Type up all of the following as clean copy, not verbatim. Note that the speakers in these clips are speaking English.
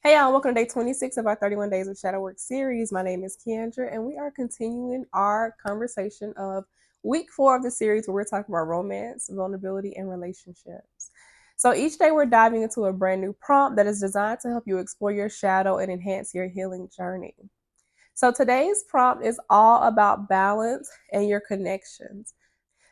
Hey y'all, welcome to day 26 of our 31 Days of Shadow Work series. My name is Kendra, and we are continuing our conversation of week 4 of the series where we're talking about romance, vulnerability, and relationships. So each day we're diving into a brand new prompt that is designed to help you explore your shadow and enhance your healing journey. So today's prompt is all about balance and your connections.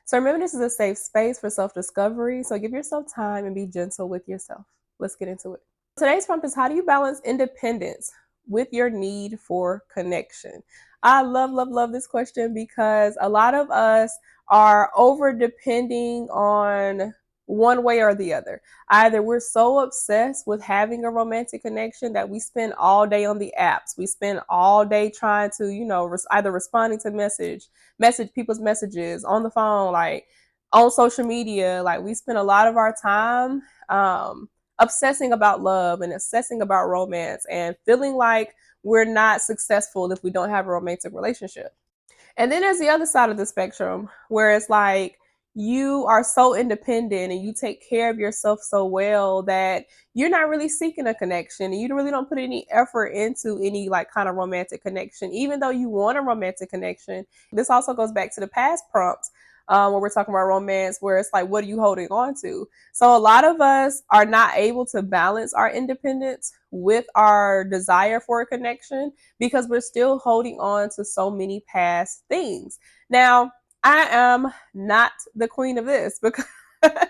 So remember, this is a safe space for self-discovery, so give yourself time and be gentle with yourself. Let's get into it. Today's prompt is, how do you balance independence with your need for connection? I love this question because a lot of us are over depending on one way or the other. Either we're so obsessed with having a romantic connection that we spend all day on the apps. We spend all day trying to, either responding to message people's messages on the phone, like on social media. Like, we spend a lot of our time obsessing about love and obsessing about romance and feeling like we're not successful if we don't have a romantic relationship. And then there's the other side of the spectrum where it's like you are so independent and you take care of yourself so well that you're not really seeking a connection, and you really don't put any effort into any like kind of romantic connection, even though you want a romantic connection. This also goes back to the past prompts, where we're talking about romance, where it's like, what are you holding on to? So a lot of us are not able to balance our independence with our desire for a connection because we're still holding on to so many past things. Now, I am not the queen of this because I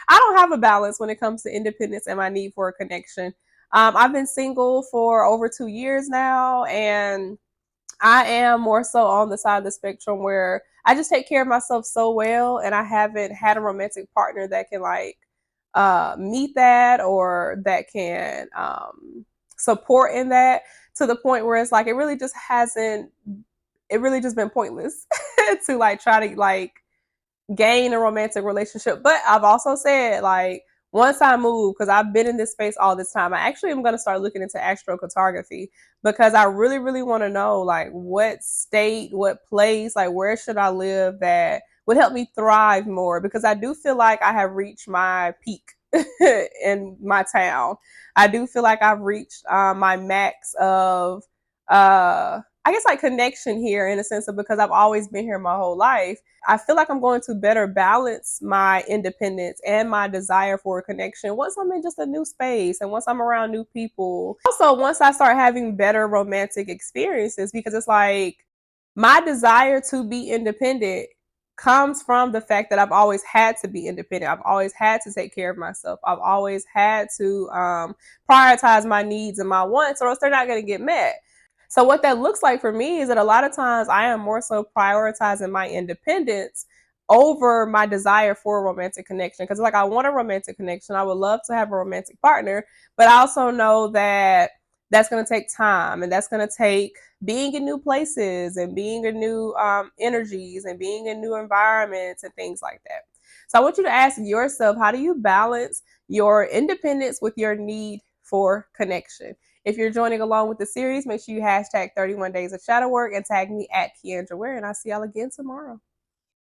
don't have a balance when it comes to independence and my need for a connection. I've been single for over 2 years now, and I am more so on the side of the spectrum where I just take care of myself so well, and I haven't had a romantic partner that can like meet that, or that can support in that, to the point where it's like it really just been pointless to like try to like gain a romantic relationship. But I've also said, like, once I move, because I've been in this space all this time, I actually am going to start looking into astrocartography because I really want to know like what state, what place, like where should I live that would help me thrive more, because I do feel like I have reached my peak in my town. I do feel like I've reached my max of I guess like connection here, in a sense of, because I've always been here my whole life. I feel like I'm going to better balance my independence and my desire for a connection once I'm in just a new space and once I'm around new people. Also, once I start having better romantic experiences, because it's like my desire to be independent comes from the fact that I've always had to be independent. I've always had to take care of myself. I've always had to prioritize my needs and my wants, or else they're not going to get met. So what that looks like for me is that a lot of times I am more so prioritizing my independence over my desire for a romantic connection. Because like, I want a romantic connection. I would love to have a romantic partner, but I also know that that's going to take time, and that's going to take being in new places and being in new energies and being in new environments and things like that. So I want you to ask yourself, how do you balance your independence with your need for connection? If you're joining along with the series, make sure you hashtag 31 Days of Shadow Work and tag me at Kendra Ware, and I'll see y'all again tomorrow.